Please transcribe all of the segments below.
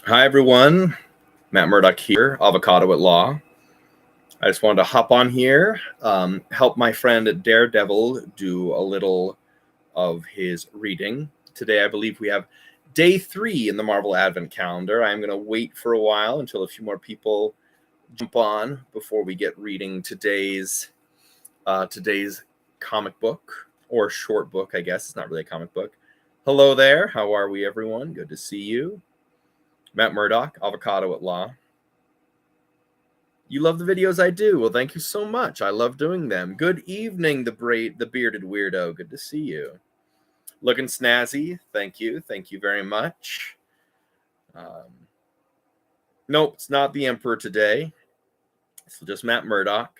Hi, everyone. Matt Murdock here, Avocado at Law. I just wanted to hop on here, help my friend Daredevil do a little of his reading. Today, I believe we have day 3 in the Marvel Advent Calendar. I'm going to wait for a while until a few more people jump on before we get reading today's comic book or short book. I guess it's not really a comic book. Hello there. How are we, everyone? Good to see you. Matt Murdock, Avocado at Law. You love the videos I do. Well, thank you so much. I love doing them. Good evening, the bearded weirdo. Good to see you. Looking snazzy. Thank you. Thank you very much. Nope, it's not the Emperor today. It's just Matt Murdock.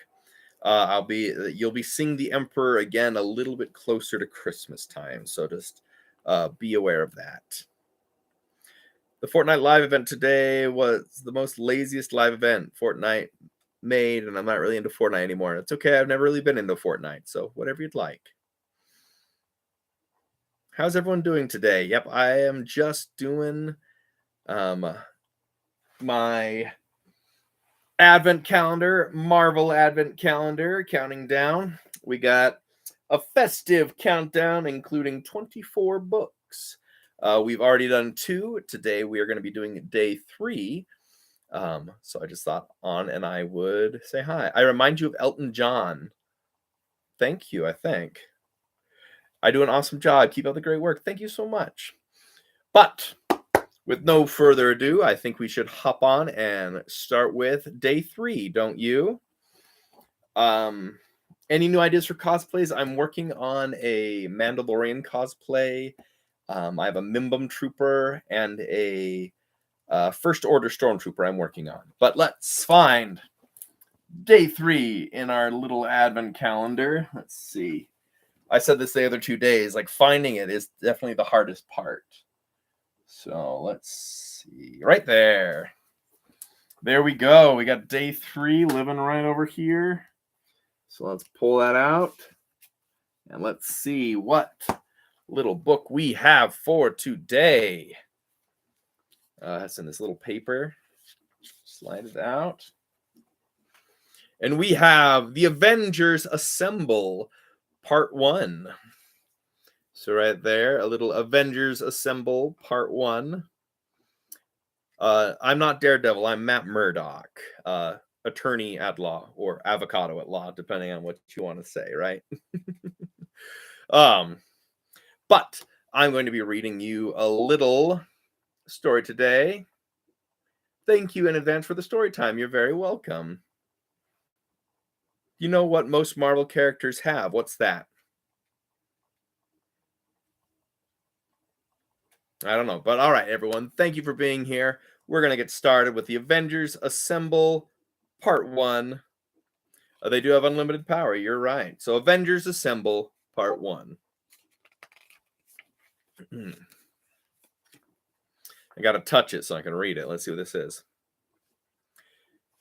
You'll be seeing the Emperor again a little bit closer to Christmas time, so just be aware of that. The Fortnite live event today was the most laziest live event Fortnite made, and I'm not really into Fortnite anymore. It's okay. I've never really been into Fortnite, so whatever you'd like. How's everyone doing today? Yep, I am just doing my Advent calendar, Marvel Advent calendar, counting down. We got a festive countdown, including 24 books. We've already done 2. Today we are going to be doing day 3. So I just thought on and I would say hi. I remind you of Elton John. Thank you, I think. I do an awesome job. Keep up the great work. Thank you so much. But with no further ado, I think we should hop on and start with day 3, don't you? Any new ideas for cosplays? I'm working on a Mandalorian cosplay. I have a Mimbum Trooper and a First Order Stormtrooper I'm working on. But let's find day 3 in our little Advent calendar. Let's see. I said this the other 2 days. Like, finding it is definitely the hardest part. So let's see. Right there. There we go. We got day 3 living right over here. So let's pull that out. And let's see what little book we have for today. That's in this little paper. Slide it out. And we have The Avengers Assemble, Part 1. So right there, a little Avengers Assemble, Part 1. I'm not Daredevil, I'm Matt Murdock, attorney at law, or avocado at law, depending on what you want to say, right? But I'm going to be reading you a little story today. Thank you in advance for the story time. You're very welcome. You know what most Marvel characters have? What's that? I don't know. But all right, everyone. Thank you for being here. We're going to get started with the Avengers Assemble Part 1. They do have unlimited power. You're right. So Avengers Assemble Part 1. I got to touch it so I can read it. Let's see what this is.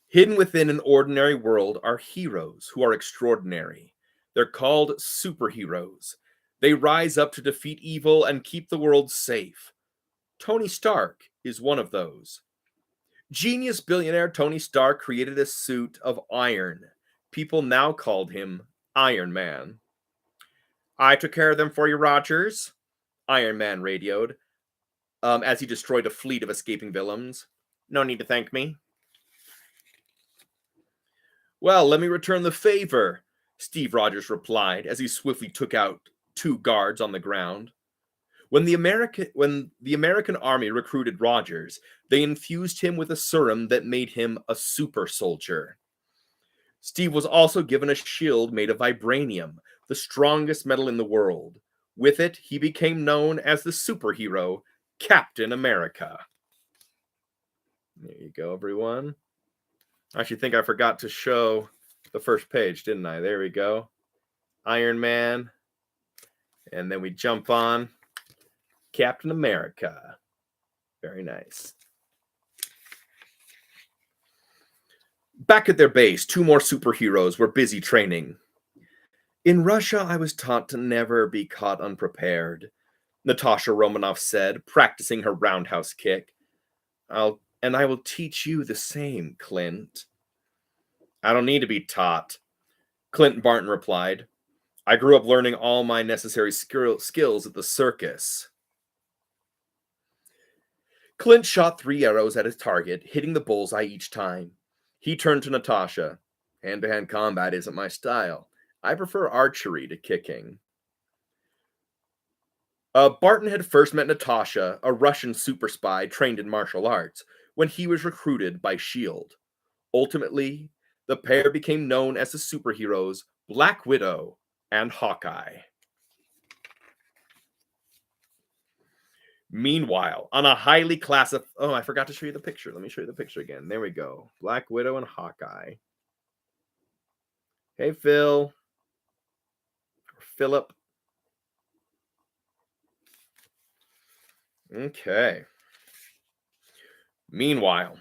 Hidden within an ordinary world are heroes who are extraordinary. They're called superheroes. They rise up to defeat evil and keep the world safe. Tony Stark is one of those. Genius billionaire Tony Stark created a suit of iron. People now called him Iron Man. I took care of them for you, Rogers, Iron Man radioed, as he destroyed a fleet of escaping villains. No need to thank me. Well, let me return the favor, Steve Rogers replied as he swiftly took out 2 guards on the ground. When the American army recruited Rogers, they infused him with a serum that made him a super soldier. Steve was also given a shield made of vibranium, the strongest metal in the world. With it, he became known as the superhero Captain America. There you go, everyone. I actually think I forgot to show the first page, didn't I? There we go. Iron Man. And then we jump on Captain America. Very nice. Back at their base, 2 more superheroes were busy training. In Russia, I was taught to never be caught unprepared, Natasha Romanoff said, practicing her roundhouse kick. I will teach you the same, Clint. I don't need to be taught, Clint Barton replied. I grew up learning all my necessary skills at the circus. Clint shot 3 arrows at his target, hitting the bullseye each time. He turned to Natasha. Hand-to-hand combat isn't my style. I prefer archery to kicking. Barton had first met Natasha, a Russian super spy trained in martial arts, when he was recruited by S.H.I.E.L.D. Ultimately, the pair became known as the superheroes Black Widow and Hawkeye. Meanwhile, on a highly classified... Oh, I forgot to show you the picture. Let me show you the picture again. There we go. Black Widow and Hawkeye. Hey, Phil. Philip. Okay. Meanwhile,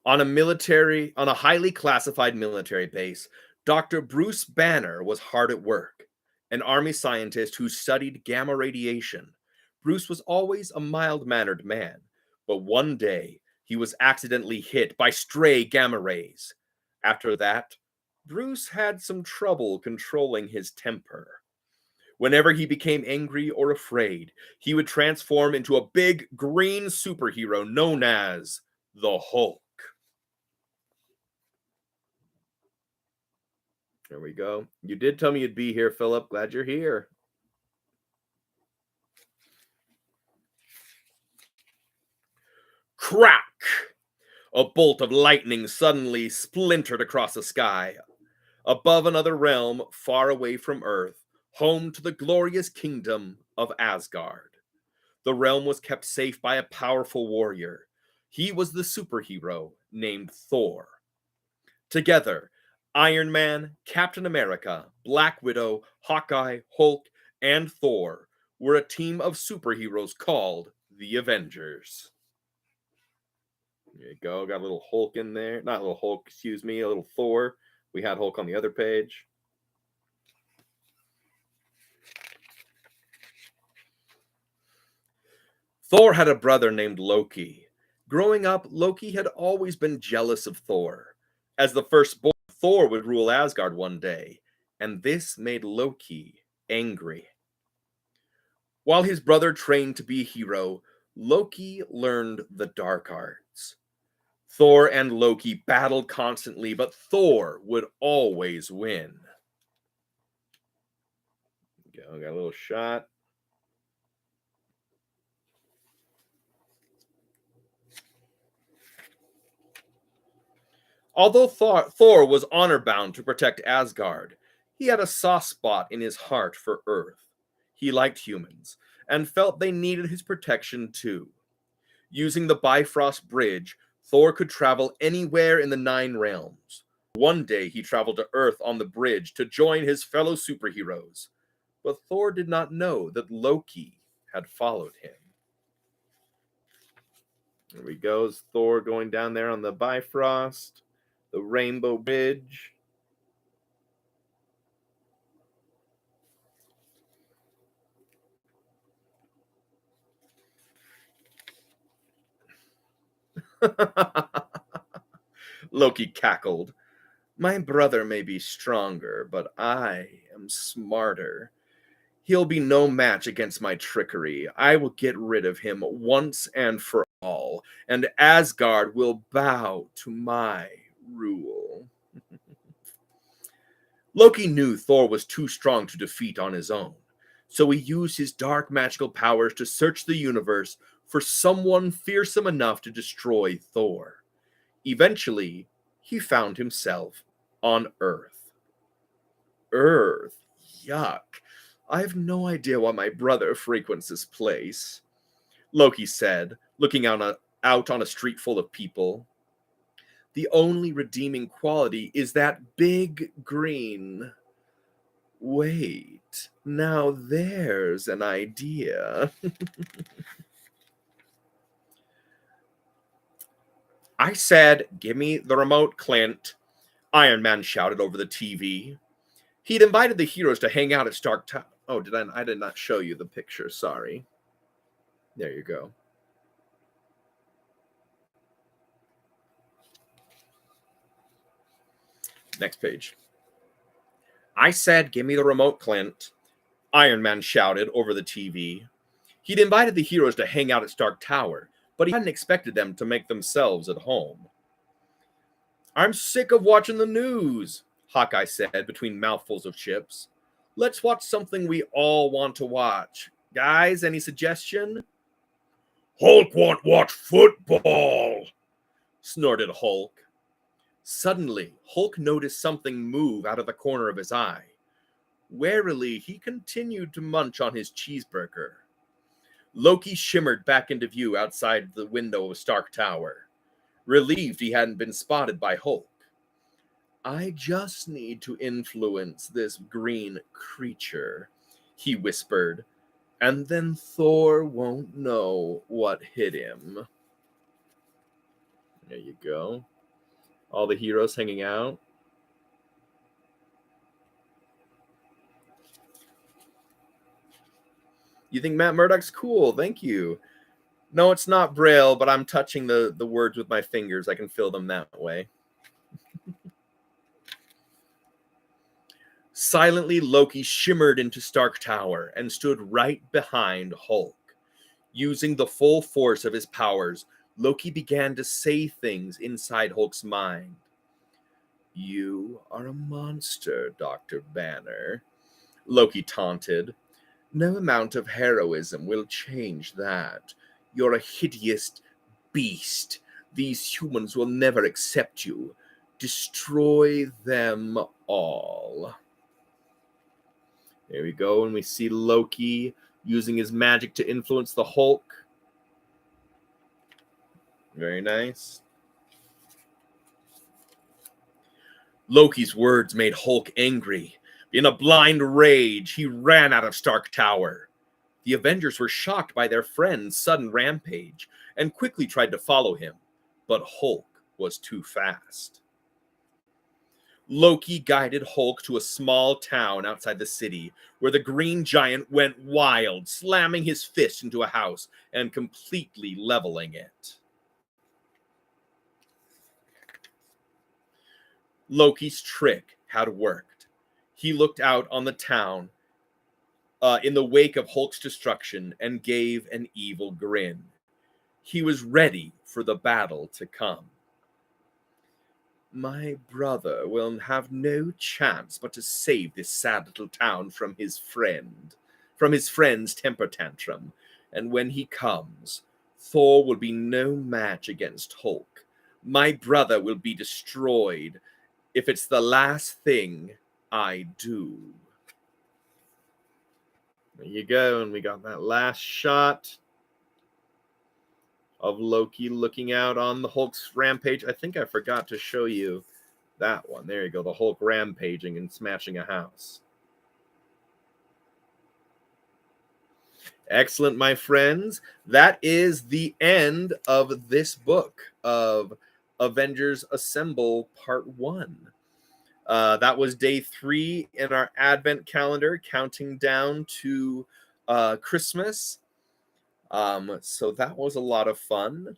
on a highly classified military base, Dr. Bruce Banner was hard at work, an army scientist who studied gamma radiation. Bruce was always a mild-mannered man, but one day he was accidentally hit by stray gamma rays. After that, Bruce had some trouble controlling his temper. Whenever he became angry or afraid, he would transform into a big green superhero known as the Hulk. There we go. You did tell me you'd be here, Philip. Glad you're here. Crack! A bolt of lightning suddenly splintered across the sky. Above another realm, far away from Earth, home to the glorious kingdom of Asgard. The realm was kept safe by a powerful warrior. He was the superhero named Thor. Together, Iron Man, Captain America, Black Widow, Hawkeye, Hulk, and Thor were a team of superheroes called the Avengers. There you go. Got a little Hulk in there. Not a little Hulk, excuse me, a little Thor. We had Hulk on the other page. Thor had a brother named Loki. Growing up, Loki had always been jealous of Thor. As the firstborn, Thor would rule Asgard one day, and this made Loki angry. While his brother trained to be a hero, Loki learned the dark arts. Thor and Loki battled constantly, but Thor would always win. Got a little shot. Although Thor was honor-bound to protect Asgard, he had a soft spot in his heart for Earth. He liked humans, and felt they needed his protection too. Using the Bifrost Bridge, Thor could travel anywhere in the 9 realms. One day he traveled to Earth on the bridge to join his fellow superheroes. But Thor did not know that Loki had followed him. There we go, Thor going down there on the Bifrost. The Rainbow Bridge. Loki cackled. My brother may be stronger, but I am smarter. He'll be no match against my trickery. I will get rid of him once and for all, and Asgard will bow to my rule. Loki knew Thor was too strong to defeat on his own, so he used his dark magical powers to search the universe for someone fearsome enough to destroy Thor. Eventually, he found himself on Earth. Earth? Yuck. I have no idea why my brother frequents this place, Loki said, looking out on a street full of people. The only redeeming quality is that big green. Wait, now there's an idea. I said, give me the remote, Clint, Iron Man shouted over the TV. He'd invited the heroes to hang out at Stark Tower. Oh, I did not show you the picture, sorry. There you go. Next page. I said, give me the remote, Clint. Iron Man shouted over the TV. He'd invited the heroes to hang out at Stark Tower, but he hadn't expected them to make themselves at home. I'm sick of watching the news, Hawkeye said between mouthfuls of chips. Let's watch something we all want to watch. Guys, any suggestion? Hulk won't watch football, snorted Hulk. Suddenly, Hulk noticed something move out of the corner of his eye. Warily, he continued to munch on his cheeseburger. Loki shimmered back into view outside the window of Stark Tower, relieved he hadn't been spotted by Hulk. I just need to influence this green creature, he whispered, and then Thor won't know what hit him. There you go. All the heroes hanging out. You think Matt Murdock's cool? Thank you. No, it's not Braille, but I'm touching the words with my fingers. I can fill them that way. Silently, Loki shimmered into Stark Tower and stood right behind Hulk. Using the full force of his powers, Loki began to say things inside Hulk's mind. You are a monster, Dr. Banner, Loki taunted. No amount of heroism will change that. You're a hideous beast. These humans will never accept you. Destroy them all. There we go, and we see Loki using his magic to influence the Hulk. Very nice. Loki's words made Hulk angry. In a blind rage, he ran out of Stark Tower. The Avengers were shocked by their friend's sudden rampage and quickly tried to follow him, but Hulk was too fast. Loki guided Hulk to a small town outside the city, where the Green Giant went wild, slamming his fist into a house and completely leveling it. Loki's trick had worked. He looked out on the town in the wake of Hulk's destruction and gave an evil grin. He was ready for the battle to come. My brother will have no chance but to save this sad little town from his friend's temper tantrum. And when he comes, Thor will be no match against Hulk. My brother will be destroyed if it's the last thing I do. There you go, and we got that last shot of Loki looking out on the Hulk's rampage. I think I forgot to show you that one. There you go, the Hulk rampaging and smashing a house. Excellent, my friends. That is the end of this book of Avengers Assemble Part 1. That was day 3 in our Advent calendar, counting down to Christmas. So that was a lot of fun.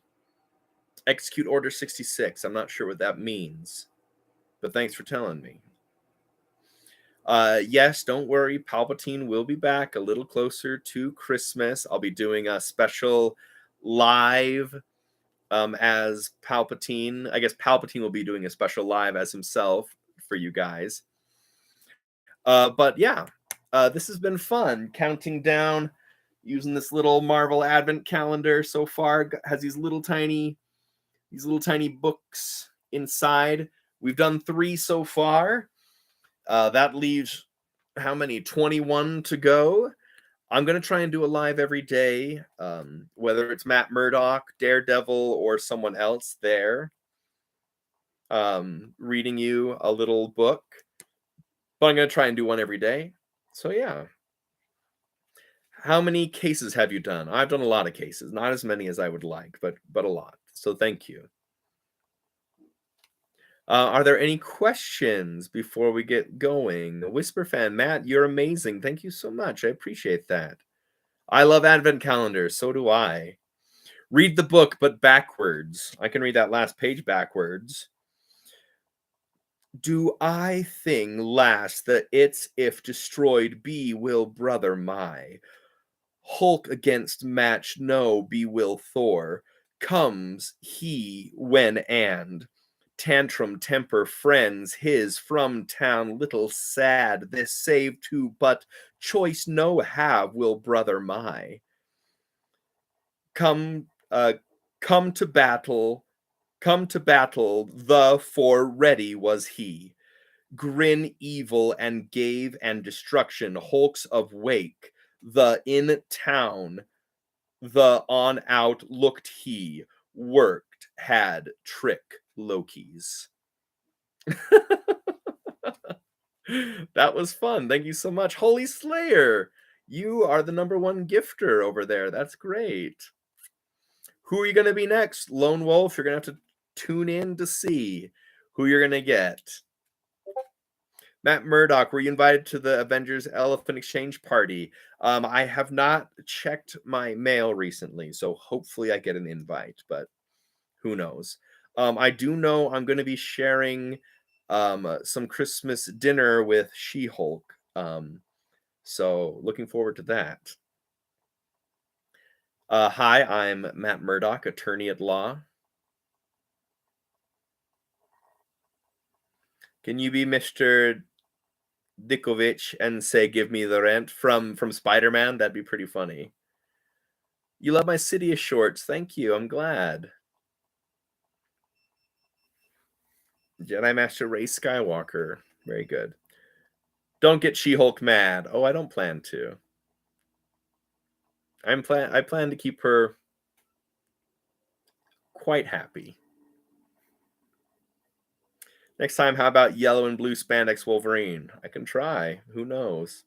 Execute Order 66. I'm not sure what that means, but thanks for telling me. Yes, don't worry. Palpatine will be back a little closer to Christmas. I'll be doing a special live as Palpatine. I guess Palpatine will be doing a special live as himself for you guys. But yeah, this has been fun. Counting down using this little Marvel Advent calendar so far. Has these little tiny books inside. We've done 3 so far. That leaves how many? 21 to go. I'm going to try and do a live every day, whether it's Matt Murdock, Daredevil, or someone else there, reading you a little book. But I'm going to try and do one every day. So yeah. How many cases have you done? I've done a lot of cases. Not as many as I would like, but a lot. So thank you. Are there any questions before we get going? Whisper fan, Matt, you're amazing. Thank you so much. I appreciate that. I love Advent calendars. So do I. Read the book, but backwards. I can read that last page backwards. Do I thing last that its if destroyed be will brother my Hulk against match no be will Thor comes he when and tantrum temper friends his from town little sad this save to but choice no have will brother my come come to battle the for ready was he grin evil and gave and destruction hulks of wake the in town the on out looked he worked had trick Lokis. That was fun. Thank you so much. Holy Slayer, you are the number one gifter over there. That's great. Who are you going to be next? Lone Wolf, you're going to have to tune in to see who you're going to get. Matt Murdock, were you invited to the Avengers Elephant Exchange party? I have not checked my mail recently, so hopefully I get an invite, but who knows? I do know I'm going to be sharing some Christmas dinner with She-Hulk. So looking forward to that. Hi, I'm Matt Murdock, attorney at law. Can you be Mr. Dickovich and say "Give me the rent" from Spider-Man? That'd be pretty funny. You love my Sidious shorts. Thank you. I'm glad. Jedi Master Rey Skywalker. Very good. Don't get She-Hulk mad. Oh, I don't plan to. I plan to keep her quite happy. Next time, how about yellow and blue spandex Wolverine? I can try. Who knows?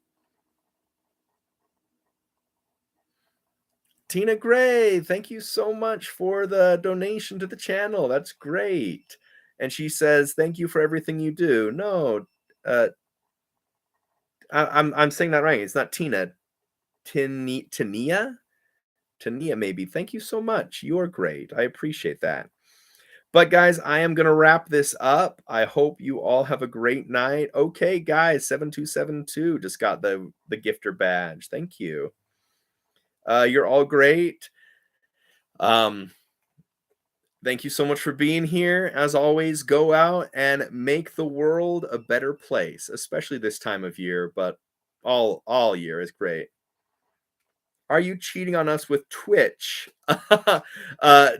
Tina Gray, thank you so much for the donation to the channel. That's great. And she says, "Thank you for everything you do." No, uh, I'm saying that right. It's not Tina. Tania? Tania, maybe. Thank you so much. You're great. I appreciate that. But guys, I am going to wrap this up. I hope you all have a great night. Okay, guys, 7272 just got the gifter badge. Thank you. You're all great. Thank you so much for being here. As always, go out and make the world a better place, especially this time of year, but all year is great. Are you cheating on us with Twitch?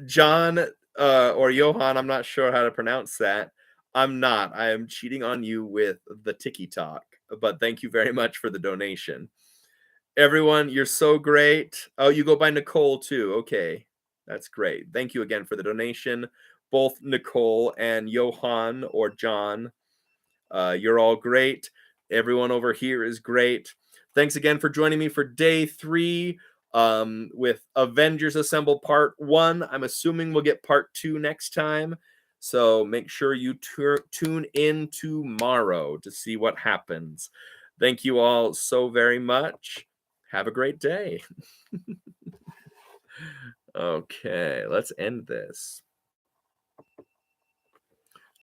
John or Johan, I'm not sure how to pronounce that. I'm not. I am cheating on you with the Tiki Talk. But thank you very much for the donation. Everyone, you're so great. Oh, you go by Nicole too. Okay. That's great. Thank you again for the donation. Both Nicole and Johan or John. You're all great. Everyone over here is great. Thanks again for joining me for day 3 with Avengers Assemble Part 1. I'm assuming we'll get Part 2 next time. So make sure you tune in tomorrow to see what happens. Thank you all so very much. Have a great day. Okay, let's end this.